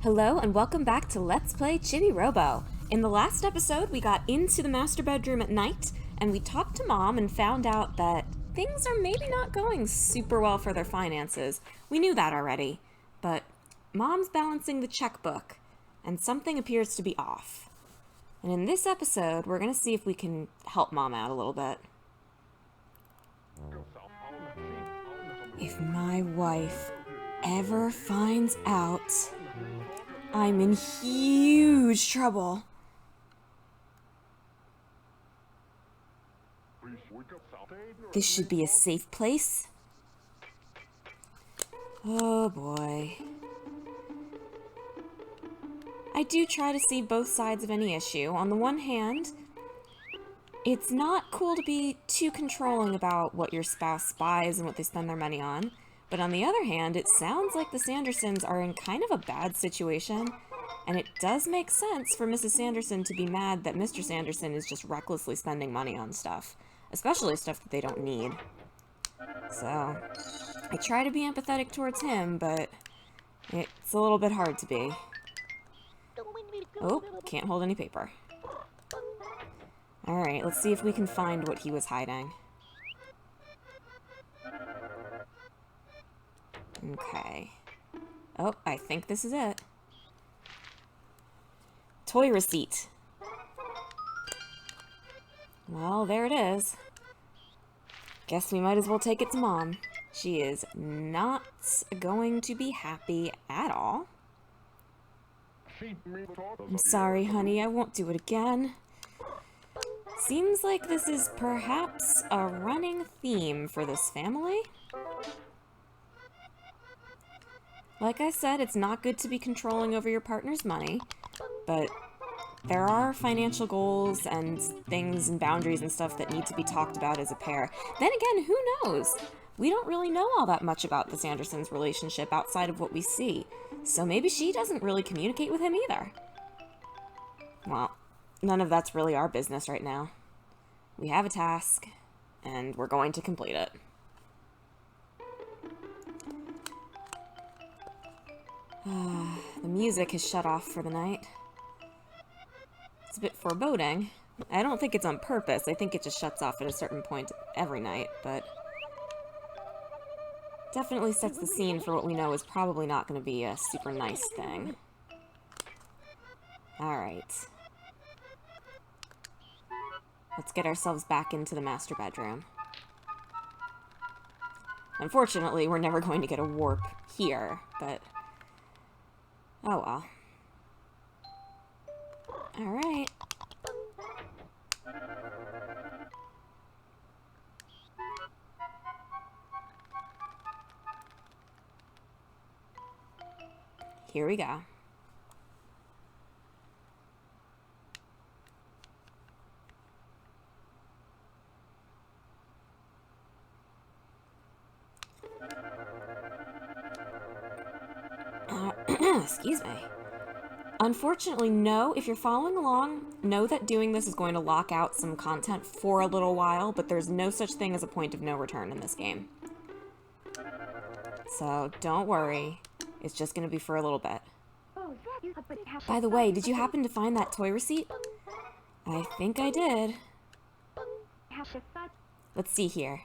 Hello and welcome back to Let's Play Chibi-Robo. In the last episode, we got into the master bedroom at night, and we talked to Mom and found out that things are maybe not going super well for their finances. We knew that already, but Mom's balancing the checkbook, and something appears to be off. And in this episode, we're going to see if we can help Mom out a little bit. If my wife ever finds out, I'm in huge trouble. This should be a safe place. Oh boy. I do try to see both sides of any issue. On the one hand, it's not cool to be too controlling about what your spouse buys and what they spend their money on. But on the other hand, it sounds like the Sandersons are in kind of a bad situation, and it does make sense for Mrs. Sanderson to be mad that Mr. Sanderson is just recklessly spending money on stuff, especially stuff that they don't need. So, I try to be empathetic towards him, but it's a little bit hard to be. Oh, can't hold any paper. Alright, let's see if we can find what he was hiding. Okay. Oh, I think this is it. Toy receipt. Well, there it is. Guess we might as well take it to Mom. She is not going to be happy at all. I'm sorry, honey, I won't do it again. Seems like this is perhaps a running theme for this family. Like I said, it's not good to be controlling over your partner's money, but there are financial goals and things and boundaries and stuff that need to be talked about as a pair. Then again, who knows? We don't really know all that much about the Sandersons' relationship outside of what we see, so maybe she doesn't really communicate with him either. Well, none of that's really our business right now. We have a task, and we're going to complete it. The music has shut off for the night. It's a bit foreboding. I don't think it's on purpose. I think it just shuts off at a certain point every night, but definitely sets the scene for what we know is probably not going to be a super nice thing. Alright. Let's get ourselves back into the master bedroom. Unfortunately, we're never going to get a warp here, but oh well. Alright. Here we go. Excuse me. Unfortunately, no. If you're following along, know that doing this is going to lock out some content for a little while, but there's no such thing as a point of no return in this game. So, don't worry. It's just going to be for a little bit. By the way, did you happen to find that toy receipt? I think I did. Let's see here.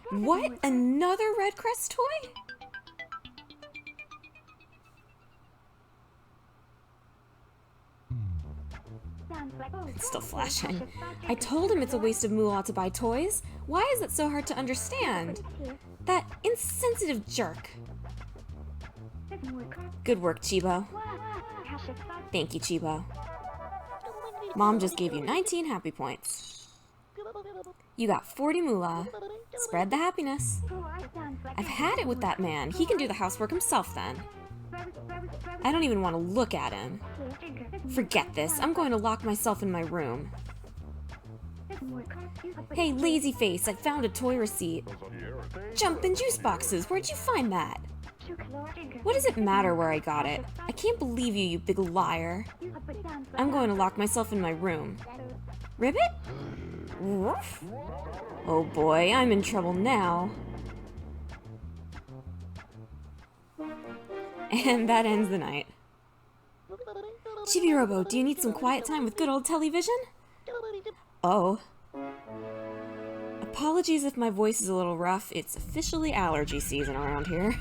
What? Another Red Crest toy? It's still flashing. I told him it's a waste of moolah to buy toys. Why is it so hard to understand? That insensitive jerk. Good work, Chibo. Thank you, Chibo. Mom just gave you 19 happy points. You got 40 moolah. Spread the happiness. I've had it with that man. He can do the housework himself then. I don't even want to look at him. Forget this. I'm going to lock myself in my room. Hey, lazy face, I found a toy receipt. Jumpin' juice boxes, where'd you find that? What does it matter where I got it? I can't believe you, you big liar. I'm going to lock myself in my room. Ribbit? Woof. Oh boy, I'm in trouble now. And that ends the night. Chibi-Robo, do you need some quiet time with good old television? Oh. Apologies if my voice is a little rough. It's officially allergy season around here.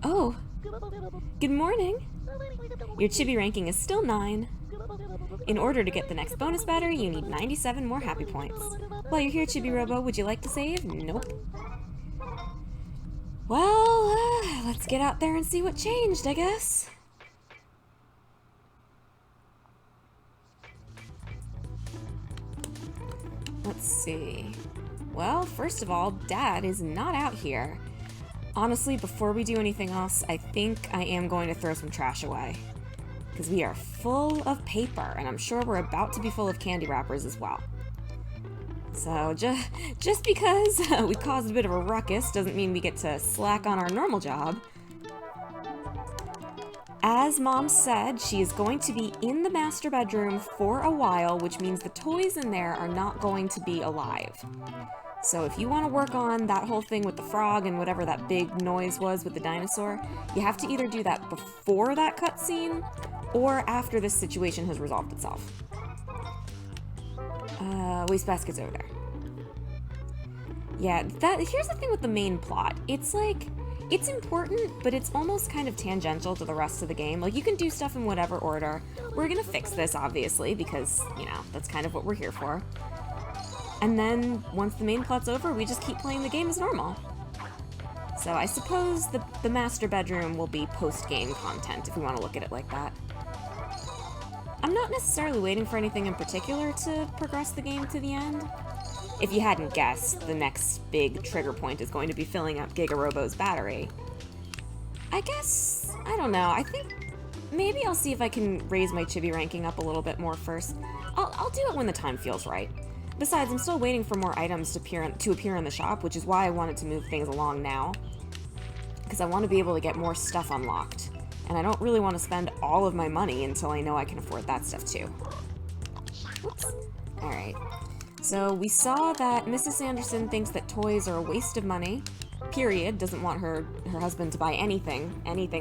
Oh. Good morning. Your Chibi ranking is still 9. In order to get the next bonus battery, you need 97 more happy points. While you're here, Chibi-Robo, would you like to save? Nope. Well, let's get out there and see what changed, I guess. Let's see. Well, first of all, Dad is not out here. Honestly, before we do anything else, I think I am going to throw some trash away. Because we are full of paper, and I'm sure we're about to be full of candy wrappers as well. So, just because we caused a bit of a ruckus doesn't mean we get to slack on our normal job. As Mom said, she is going to be in the master bedroom for a while, which means the toys in there are not going to be alive. So if you want to work on that whole thing with the frog and whatever that big noise was with the dinosaur, you have to either do that before that cutscene or after this situation has resolved itself. Wastebasket's over there. Yeah, here's the thing with the main plot. It's like, it's important, but it's almost kind of tangential to the rest of the game. Like, you can do stuff in whatever order. We're gonna fix this, obviously, because, you know, that's kind of what we're here for. And then, once the main plot's over, we just keep playing the game as normal. So I suppose the master bedroom will be post-game content, if we want to look at it like that. I'm not necessarily waiting for anything in particular to progress the game to the end. If you hadn't guessed, the next big trigger point is going to be filling up Giga-Robo's battery. I guess, I don't know, I think maybe I'll see if I can raise my Chibi ranking up a little bit more first. I'll do it when the time feels right. Besides, I'm still waiting for more items to appear in the shop, which is why I wanted to move things along now. Because I want to be able to get more stuff unlocked. And I don't really want to spend all of my money until I know I can afford that stuff too. Whoops. Alright. So we saw that Mrs. Sanderson thinks that toys are a waste of money. Period. Doesn't want her husband to buy anything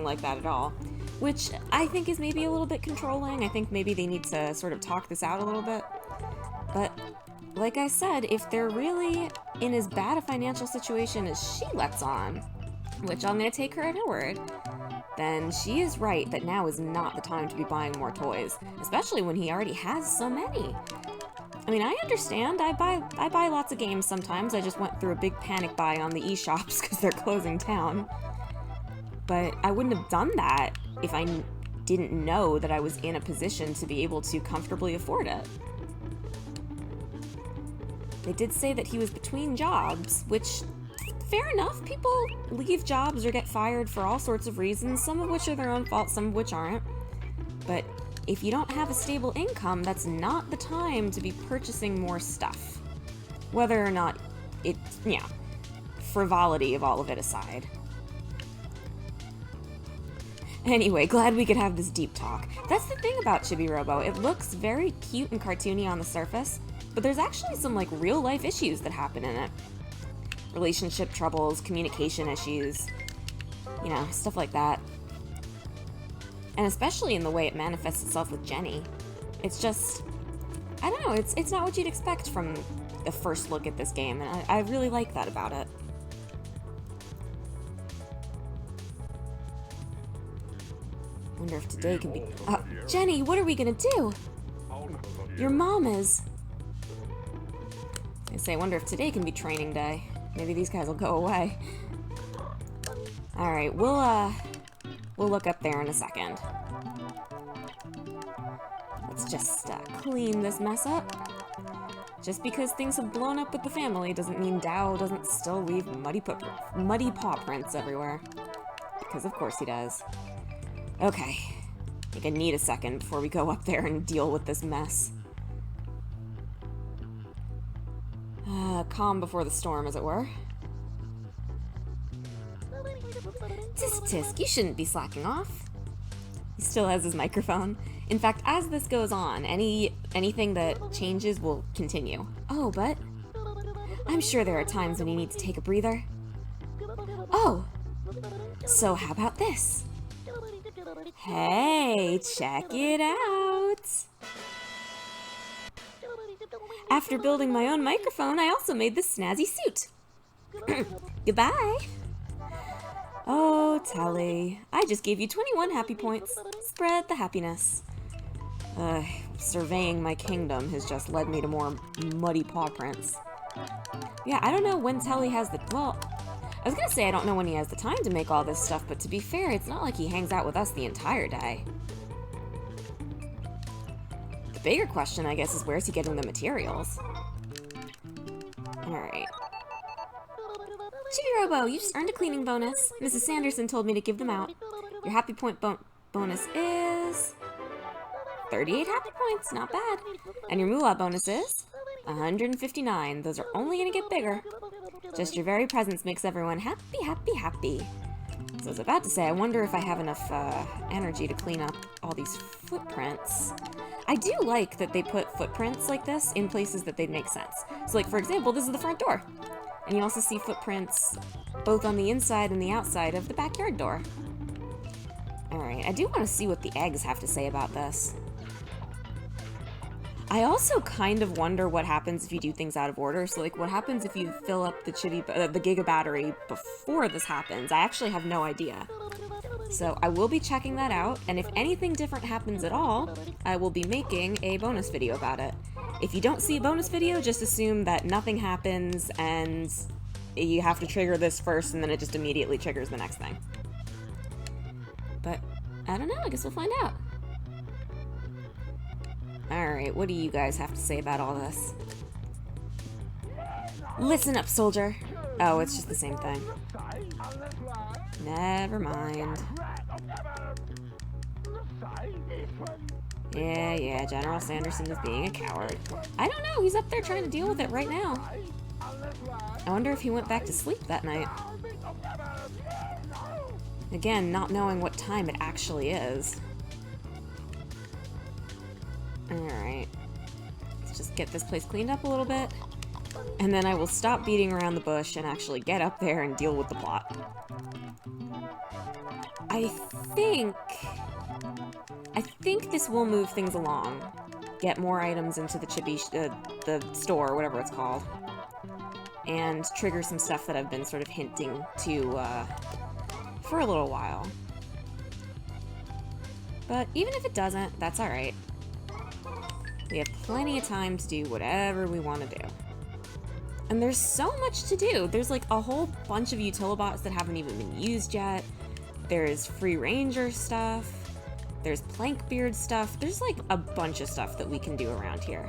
like that at all. Which I think is maybe a little bit controlling. I think maybe they need to sort of talk this out a little bit. But like I said, if they're really in as bad a financial situation as she lets on, which I'm going to take her at her word, then she is right that now is not the time to be buying more toys, especially when he already has so many. I mean, I understand. I buy lots of games sometimes. I just went through a big panic buy on the eShops because they're closing down. But I wouldn't have done that if I didn't know that I was in a position to be able to comfortably afford it. They did say that he was between jobs, which, fair enough, people leave jobs or get fired for all sorts of reasons, some of which are their own fault, some of which aren't. But if you don't have a stable income, that's not the time to be purchasing more stuff. Whether or not it's, yeah, frivolity of all of it aside. Anyway, glad we could have this deep talk. That's the thing about Chibi-Robo. It looks very cute and cartoony on the surface, but there's actually some, like, real-life issues that happen in it. Relationship troubles, communication issues, you know, stuff like that. And especially in the way it manifests itself with Jenny. It's just, I don't know, it's not what you'd expect from the first look at this game, and I really like that about it. Wonder if today can be... Jenny, what are we gonna do? Your mom is... I say, wonder if today can be training day. Maybe these guys will go away. Alright, we'll look up there in a second. Let's just clean this mess up. Just because things have blown up with the family doesn't mean Dow doesn't still leave muddy paw prints everywhere. Because of course he does. Okay, I think I need a second before we go up there and deal with this mess. Calm before the storm, as it were. Tisk, you shouldn't be slacking off. He still has his microphone. In fact, as this goes on, anything that changes will continue. Oh, but I'm sure there are times when you need to take a breather. Oh! So how about this? Hey, check it out! After building my own microphone, I also made this snazzy suit. Goodbye! Oh, Telly, I just gave you 21 happy points. Spread the happiness. Surveying my kingdom has just led me to more muddy paw prints. Yeah, I don't know when Telly has the... Well, I was gonna say I don't know when he has the time to make all this stuff, but to be fair, it's not like he hangs out with us the entire day. The bigger question, I guess, is where's he getting the materials? Alright. Chibi-Robo, you just earned a cleaning bonus. Mrs. Sanderson told me to give them out. Your happy point bonus is... 38 happy points, not bad. And your moolah bonus is... 159. Those are only gonna get bigger. Just your very presence makes everyone happy, happy, happy. So I was about to say, I wonder if I have enough energy to clean up all these footprints. I do like that they put footprints like this in places that they make sense. So like, for example, this is the front door. And you also see footprints both on the inside and the outside of the backyard door. Alright, I do want to see what the eggs have to say about this. I also kind of wonder what happens if you do things out of order. So like, what happens if you fill up the Giga battery before this happens? I actually have no idea. So I will be checking that out, and if anything different happens at all, I will be making a bonus video about it. If you don't see a bonus video, just assume that nothing happens and you have to trigger this first and then it just immediately triggers the next thing. But I don't know, I guess we'll find out. Alright, what do you guys have to say about all this? Listen up, soldier. Oh, it's just the same thing. Never mind. Yeah, General Sanderson is being a coward. I don't know, he's up there trying to deal with it right now. I wonder if he went back to sleep that night. Again, not knowing what time it actually is. Alright. Let's just get this place cleaned up a little bit. And then I will stop beating around the bush and actually get up there and deal with the plot. I think this will move things along. Get more items into the the store, whatever it's called. And trigger some stuff that I've been sort of hinting to, for a little while. But even if it doesn't, that's alright. We have plenty of time to do whatever we want to do. And there's so much to do. There's like a whole bunch of Utilibots that haven't even been used yet. There's Free Ranger stuff. There's Plankbeard stuff. There's like a bunch of stuff that we can do around here.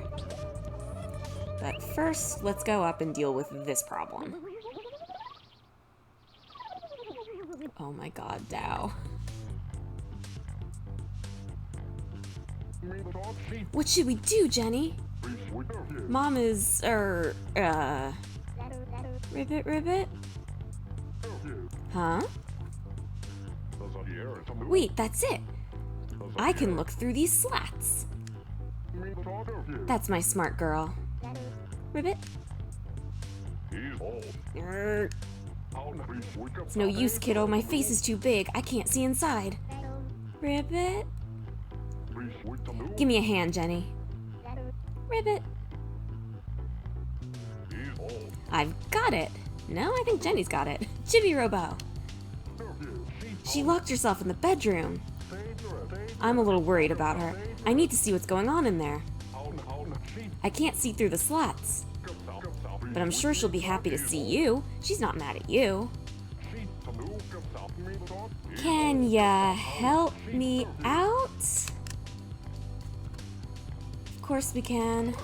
But first, let's go up and deal with this problem. Oh my god, Dow. What should we do, Jenny? Mom is, Ribbit? Huh? Wait, that's it! I can look through these slats! That's my smart girl. Ribbit? It's no use, kiddo. My face is too big. I can't see inside. Ribbit? Give me a hand, Jenny. Ribbit. I've got it. No, I think Jenny's got it. Chibi-Robo. She locked herself in the bedroom. I'm a little worried about her. I need to see what's going on in there. I can't see through the slats. But I'm sure she'll be happy to see you. She's not mad at you. Can ya help me out? Of course we can.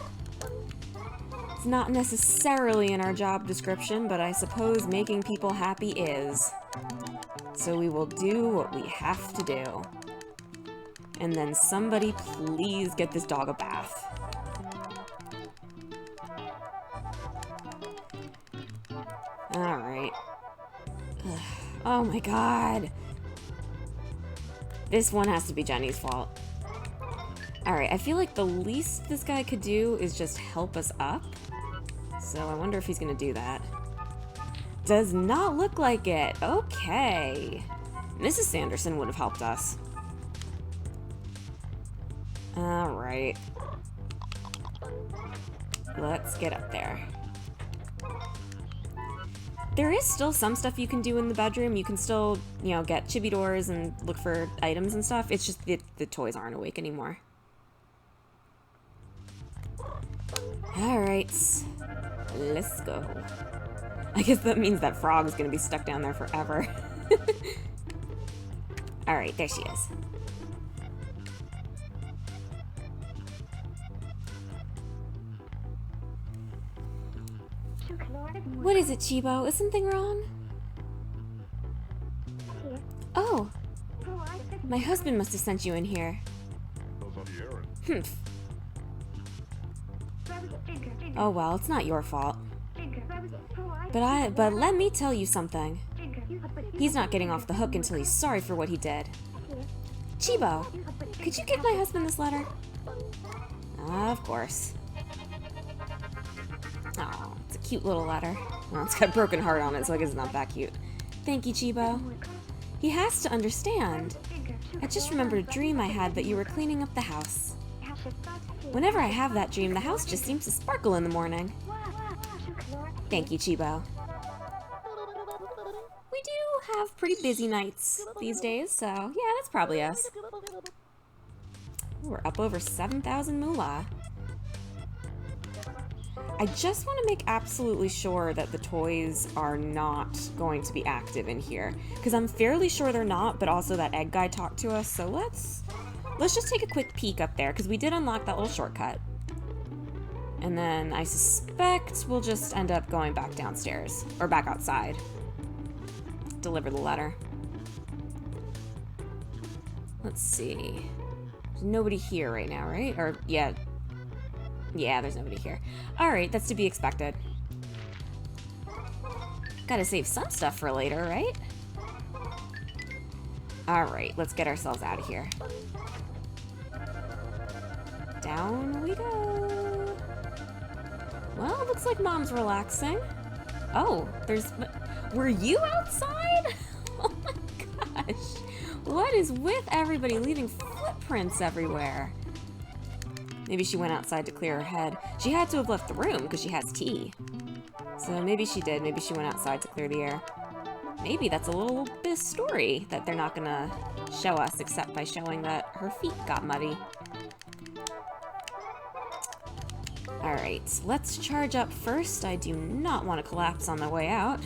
It's not necessarily in our job description, but I suppose making people happy is. So we will do what we have to do. And then somebody please get this dog a bath. Alright. Oh my god. This one has to be Jenny's fault. Alright, I feel like the least this guy could do is just help us up. So I wonder if he's gonna do that. Does not look like it. Okay. Mrs. Sanderson would have helped us. Alright. Let's get up there. There is still some stuff you can do in the bedroom. You can still, you know, get chibi doors and look for items and stuff. It's just the toys aren't awake anymore. Alright. Let's go. I guess that means that frog's gonna be stuck down there forever. Alright, there she is. What is it, Chibo? Is something wrong? Oh! My husband must have sent you in here. Humph. Oh well, it's not your fault. But let me tell you something. He's not getting off the hook until he's sorry for what he did. Chibo, could you give my husband this letter? Of course. Oh, it's a cute little letter. Well, it's got a broken heart on it, so I guess it's not that cute. Thank you, Chibo. He has to understand. I just remembered a dream I had that you were cleaning up the house. Whenever I have that dream, the house just seems to sparkle in the morning. Thank you, Chibo. We do have pretty busy nights these days, so yeah, that's probably us. We're up over 7,000 moolah. I just want to make absolutely sure that the toys are not going to be active in here, because I'm fairly sure they're not, but also that egg guy talked to us, so let's just take a quick peek up there, because we did unlock that little shortcut. And then I suspect we'll just end up going back downstairs, or back outside. Deliver the letter. Let's see. There's nobody here right now, right? Or, yeah. Yeah, there's nobody here. Alright, that's to be expected. Gotta save some stuff for later, right? Alright, let's get ourselves out of here. Down we go. Well, it looks like Mom's relaxing. Oh, were you outside? Oh my gosh. What is with everybody leaving footprints everywhere? Maybe she went outside to clear her head. She had to have left the room because she has tea. So maybe she did. Maybe she went outside to clear the air. Maybe that's a little bit of story that they're not gonna show us except by showing that her feet got muddy. Alright, let's charge up first. I do not want to collapse on the way out.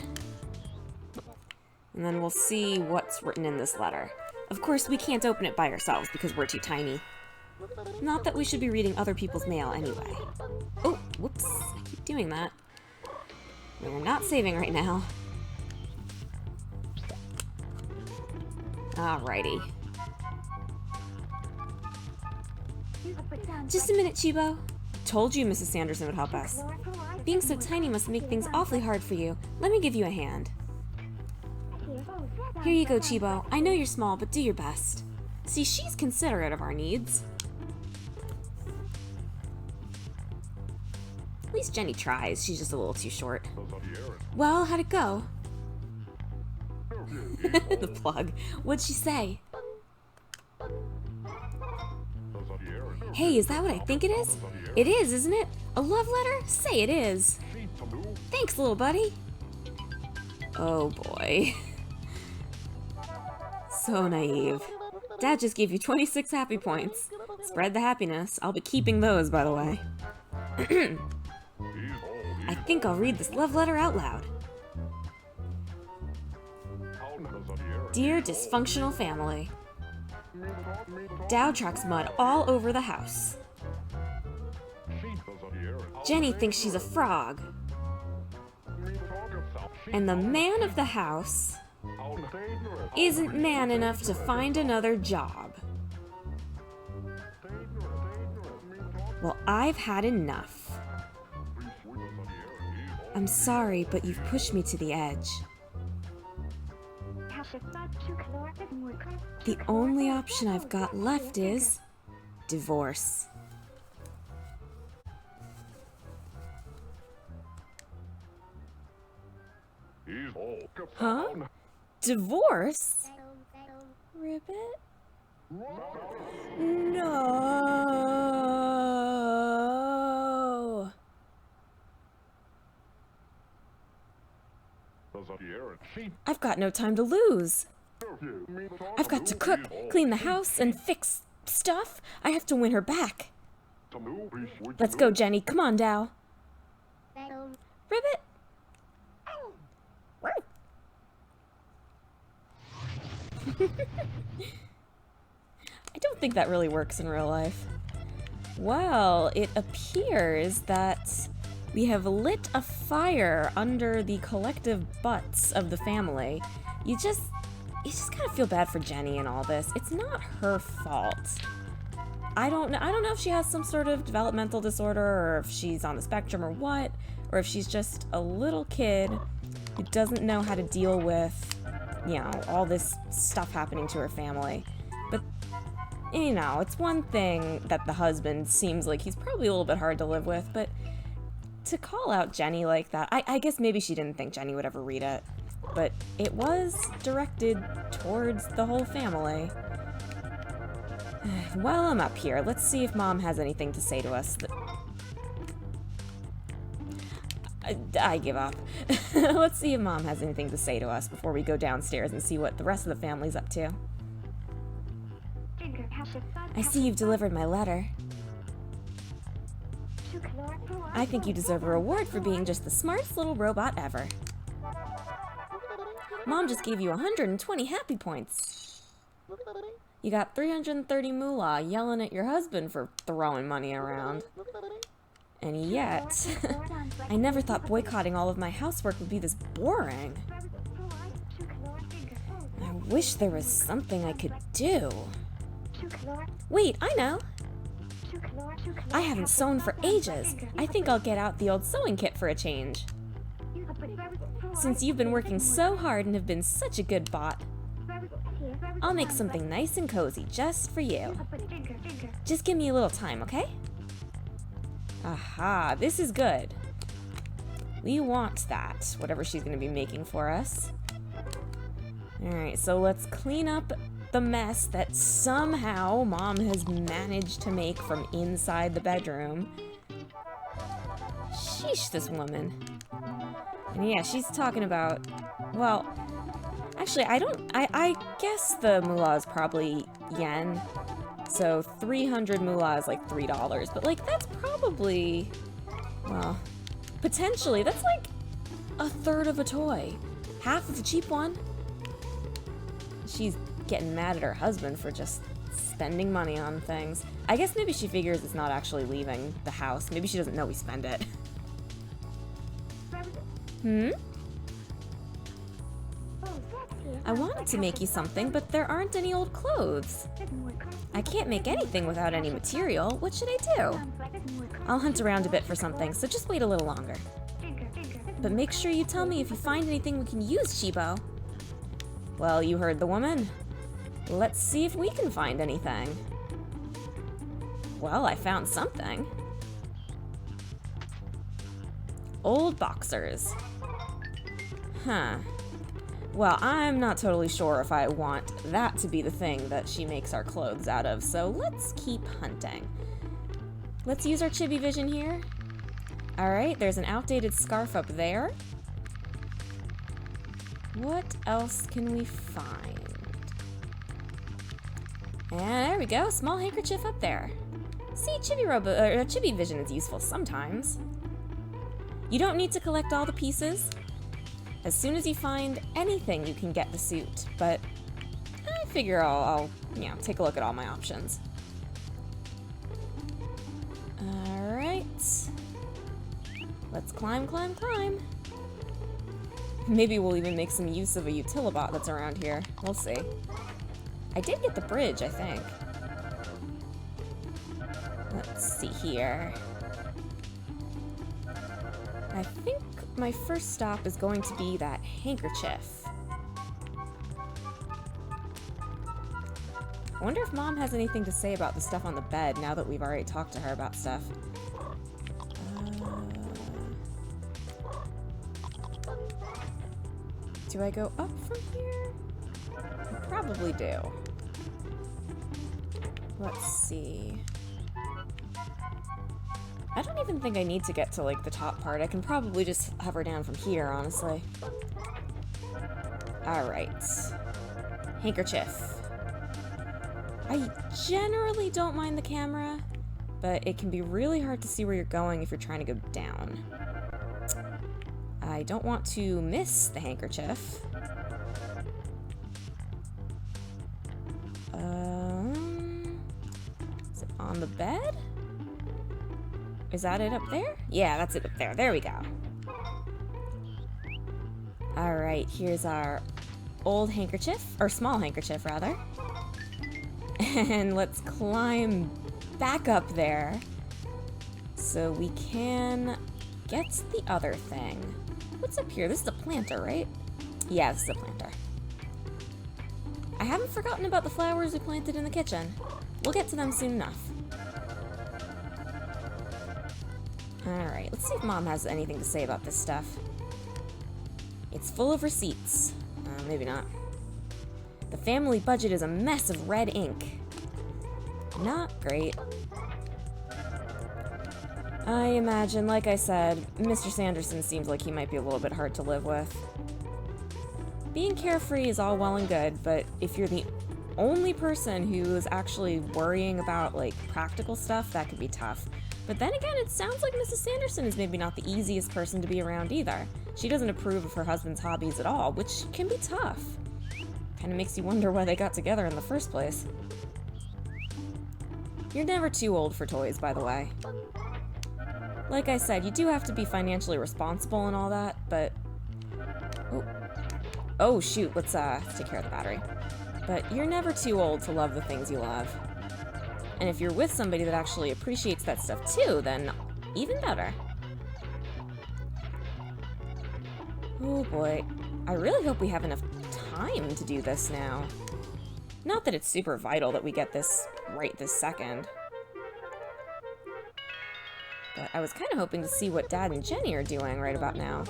And then we'll see what's written in this letter. Of course, we can't open it by ourselves because we're too tiny. Not that we should be reading other people's mail anyway. Oh, whoops. I keep doing that. We're not saving right now. Alrighty. Just a minute, Chibo. Told you Mrs. Sanderson would help us. Being so tiny must make things awfully hard for you. Let me give you a hand. Here you go, Chibo. I know you're small, but do your best. See, she's considerate of our needs. At least Jenny tries. She's just a little too short. Well, how'd it go? The plug. What'd she say? Hey, is that what I think it is? It is, isn't it? A love letter? Say it is. Thanks, little buddy. Oh boy. So naive. Dad just gave you 26 happy points. Spread the happiness. I'll be keeping those, by the way. I think I'll read this love letter out loud. Dear dysfunctional family. Dow tracks mud all over the house. Jenny thinks she's a frog. And the man of the house isn't man enough to find another job. Well, I've had enough. I'm sorry, but you've pushed me to the edge. The only option I've got left is divorce. Huh? Divorce? Ribbit? No. I've got no time to lose. I've got to cook, clean the house, and fix stuff. I have to win her back. Let's go, Jenny. Come on, Dow. Ribbit? I don't think that really works in real life. Well, it appears that we have lit a fire under the collective butts of the family. You just kind of feel bad for Jenny in all this. It's not her fault. I don't know if she has some sort of developmental disorder, or if she's on the spectrum or what, or if she's just a little kid who doesn't know how to deal with, you know, all this stuff happening to her family. But, you know, it's one thing that the husband seems like he's probably a little bit hard to live with, but to call out Jenny like that, I guess maybe she didn't think Jenny would ever read it, but it was directed towards the whole family. While I'm up here, let's see if Mom has anything to say to us. I give up. Let's see if Mom has anything to say to us before we go downstairs and see what the rest of the family's up to. I see you've delivered my letter. I think you deserve a reward for being just the smartest little robot ever. Mom just gave you 120 happy points. You got 330 moolah yelling at your husband for throwing money around. And yet, I never thought boycotting all of my housework would be this boring. I wish there was something I could do. Wait, I know! I haven't sewn for ages. I think I'll get out the old sewing kit for a change. Since you've been working so hard and have been such a good bot, I'll make something nice and cozy just for you. Just give me a little time, okay? Aha, this is good. We want that, whatever she's going to be making for us. Alright, so let's clean up the mess that somehow Mom has managed to make from inside the bedroom. Sheesh, this woman. And yeah, she's talking about, well, actually, I guess the moolah is probably yen. So 300 moolah is like $3, but like that's probably, well, potentially that's like a third of a toy. Half of the cheap one. She's getting mad at her husband for just spending money on things. I guess maybe she figures it's not actually leaving the house. Maybe she doesn't know we spend it. I wanted to make you something, but there aren't any old clothes. I can't make anything without any material. What should I do? I'll hunt around a bit for something, so just wait a little longer. But make sure you tell me if you find anything we can use, Chibo. Well, you heard the woman. Let's see if we can find anything. Well, I found something. Old boxers. Huh. Well, I'm not totally sure if I want that to be the thing that she makes our clothes out of, so let's keep hunting. Let's use our chibi vision here. Alright, there's an outdated scarf up there. What else can we find? And there we go, small handkerchief up there. See, Chibi-Robo, Chibi Vision is useful sometimes. You don't need to collect all the pieces. As soon as you find anything, you can get the suit, but I figure I'll you know, take a look at all my options. Alright. Let's climb, climb, climb. Maybe we'll even make some use of a utilibot that's around here. We'll see. I did get the bridge, I think. Let's see here. I think my first stop is going to be that handkerchief. I wonder if Mom has anything to say about the stuff on the bed now that we've already talked to her about stuff. Do I go up from here? I probably do. Let's see. I don't even think I need to get to, like, the top part. I can probably just hover down from here, honestly. Alright. Handkerchief. I generally don't mind the camera, but it can be really hard to see where you're going if you're trying to go down. I don't want to miss the handkerchief. Is it on the bed? Is that it up there? Yeah, that's it up there. There we go. Alright, here's our old handkerchief, or small handkerchief, rather. And let's climb back up there so we can get the other thing. What's up here? This is a planter, right? Yeah, this is a planter. I haven't forgotten about the flowers we planted in the kitchen. We'll get to them soon enough. Alright, let's see if Mom has anything to say about this stuff. It's full of receipts. Maybe not. The family budget is a mess of red ink. Not great. I imagine, like I said, Mr. Sanderson seems like he might be a little bit hard to live with. Being carefree is all well and good, but if you're the only person who is actually worrying about, like, practical stuff, that could be tough. But then again, it sounds like Mrs. Sanderson is maybe not the easiest person to be around either. She doesn't approve of her husband's hobbies at all, which can be tough. Kind of makes you wonder why they got together in the first place. You're never too old for toys, by the way. Like I said, you do have to be financially responsible and all that, but... Oh shoot, let's take care of the battery. But you're never too old to love the things you love. And if you're with somebody that actually appreciates that stuff too, then even better. Oh boy, I really hope we have enough time to do this now. Not that it's super vital that we get this right this second. But I was kind of hoping to see what Dad and Jenny are doing right about now.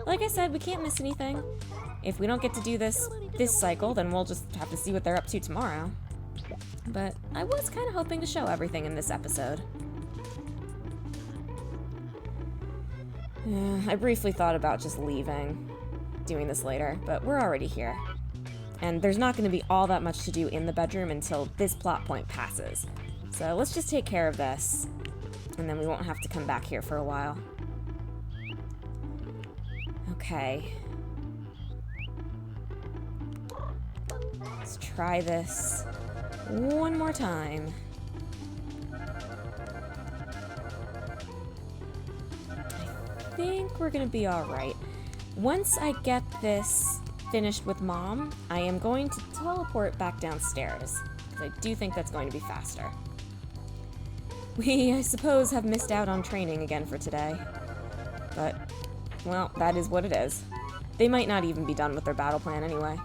Like I said, we can't miss anything. If we don't get to do this cycle, then we'll just have to see what they're up to tomorrow. But I was kind of hoping to show everything in this episode. I briefly thought about just leaving, doing this later, but we're already here. And there's not going to be all that much to do in the bedroom until this plot point passes. So let's just take care of this, and then we won't have to come back here for a while. Okay. Let's try this one more time. I think we're gonna be alright. Once I get this finished with Mom, I am going to teleport back downstairs, because I do think that's going to be faster. We, I suppose, have missed out on training again for today. But, well, that is what it is. They might not even be done with their battle plan anyway.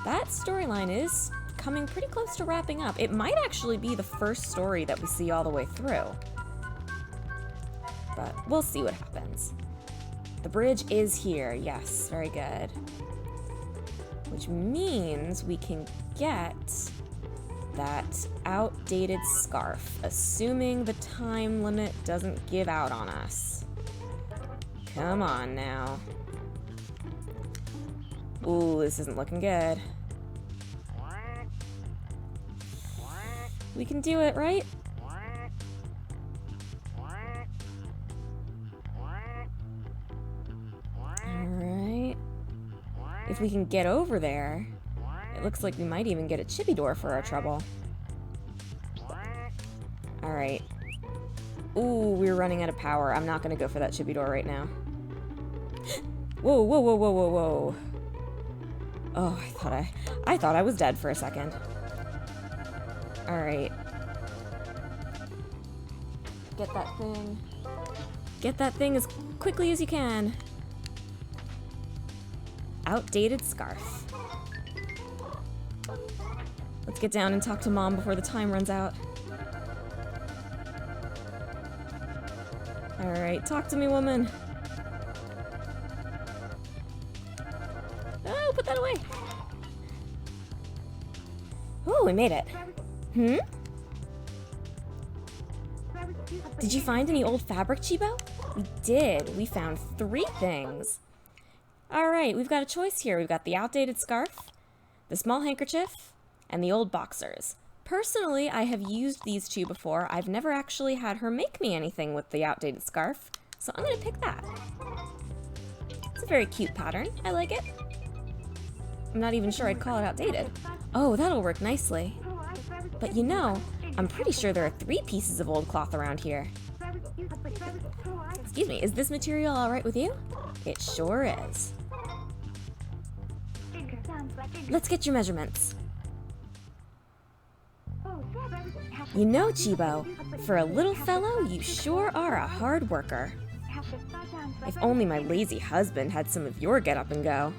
That storyline is coming pretty close to wrapping up. It might actually be the first story that we see all the way through. But we'll see what happens. The bridge is here. Yes, very good. Which means we can get that outdated scarf, assuming the time limit doesn't give out on us. Come on now. Ooh, this isn't looking good. We can do it, right? Alright. If we can get over there, it looks like we might even get a chibi door for our trouble. Alright. Ooh, we're running out of power. I'm not gonna go for that chibi door right now. Whoa, whoa, whoa, whoa, whoa, whoa. Oh, I thought I was dead for a second. Alright. Get that thing. Get that thing as quickly as you can. Outdated scarf. Let's get down and talk to Mom before the time runs out. Alright, talk to me, woman. put that away. Ooh, we made it. Hmm? Did you find any old fabric, Chibo? We did. We found 3 things. Alright, we've got a choice here. We've got the outdated scarf, the small handkerchief, and the old boxers. Personally, I have used these 2 before. I've never actually had her make me anything with the outdated scarf, so I'm gonna pick that. It's a very cute pattern. I like it. I'm not even sure I'd call it outdated. Oh, that'll work nicely. But you know, I'm pretty sure there are 3 pieces of old cloth around here. Excuse me, is this material alright with you? It sure is. Let's get your measurements. You know, Chibo, for a little fellow, you sure are a hard worker. If only my lazy husband had some of your get up and go.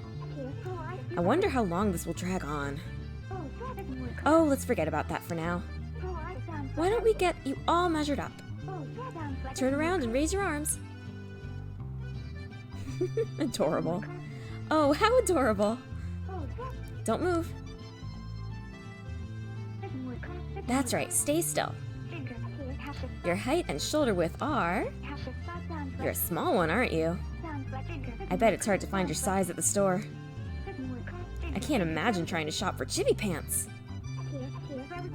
I wonder how long this will drag on. Oh, let's forget about that for now. Why don't we get you all measured up? Turn around and raise your arms. Adorable. Oh, how adorable. Don't move. That's right, stay still. Your height and shoulder width are... You're a small one, aren't you? I bet it's hard to find your size at the store. I can't imagine trying to shop for chibi pants.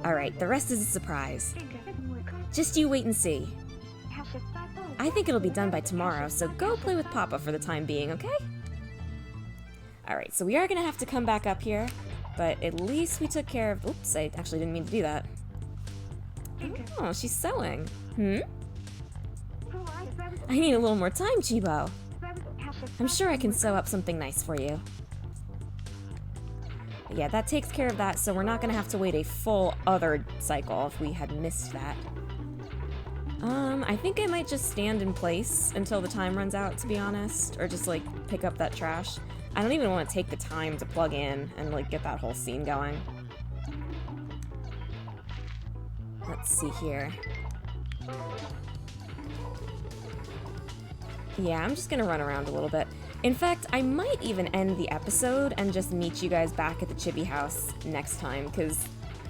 Alright, the rest is a surprise. Just you wait and see. I think it'll be done by tomorrow, so go play with Papa for the time being, okay? Alright, so we are gonna have to come back up here, but at least we took care of... Oops, I actually didn't mean to do that. Oh, she's sewing. Hmm? I need a little more time, Chibo. I'm sure I can sew up something nice for you. Yeah, that takes care of that, so we're not gonna have to wait a full other cycle if we had missed that. I think I might just stand in place until the time runs out, to be honest, or just, like, pick up that trash. I don't even want to take the time to plug in and, like, get that whole scene going. Let's see here. Yeah, I'm just gonna run around a little bit. In fact, I might even end the episode and just meet you guys back at the Chibi house next time, because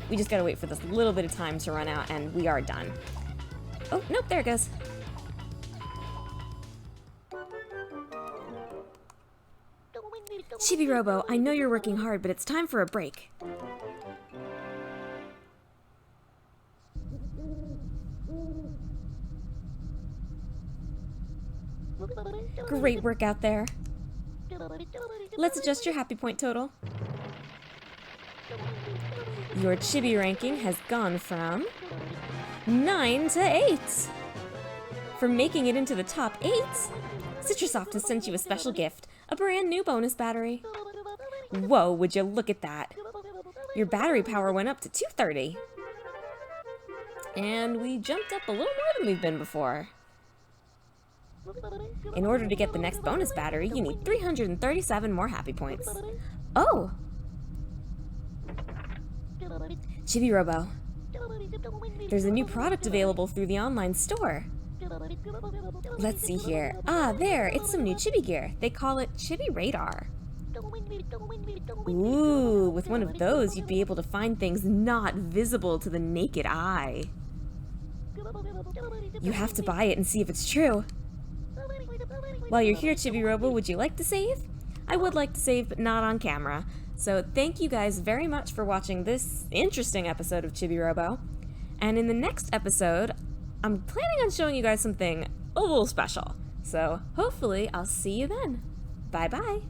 we just gotta wait for this little bit of time to run out, and we are done. Oh, nope, there it goes. Chibi-Robo, I know you're working hard, but it's time for a break. Great work out there. Let's adjust your happy point total. Your chibi ranking has gone from 9 to 8. For making it into the top 8, Citrosoft has sent you a special gift, a brand new bonus battery. Whoa, would you look at that? Your battery power went up to 230. And we jumped up a little more than we've been before. In order to get the next bonus battery, you need 337 more happy points. Oh! Chibi-Robo. There's a new product available through the online store. Let's see here. Ah, there! It's some new chibi gear. They call it Chibi Radar. Ooh, with one of those, you'd be able to find things not visible to the naked eye. You have to buy it and see if it's true. While you're here, Chibi-Robo, would you like to save? I would like to save, but not on camera. So thank you guys very much for watching this interesting episode of Chibi-Robo. And in the next episode, I'm planning on showing you guys something a little special. So hopefully I'll see you then. Bye-bye.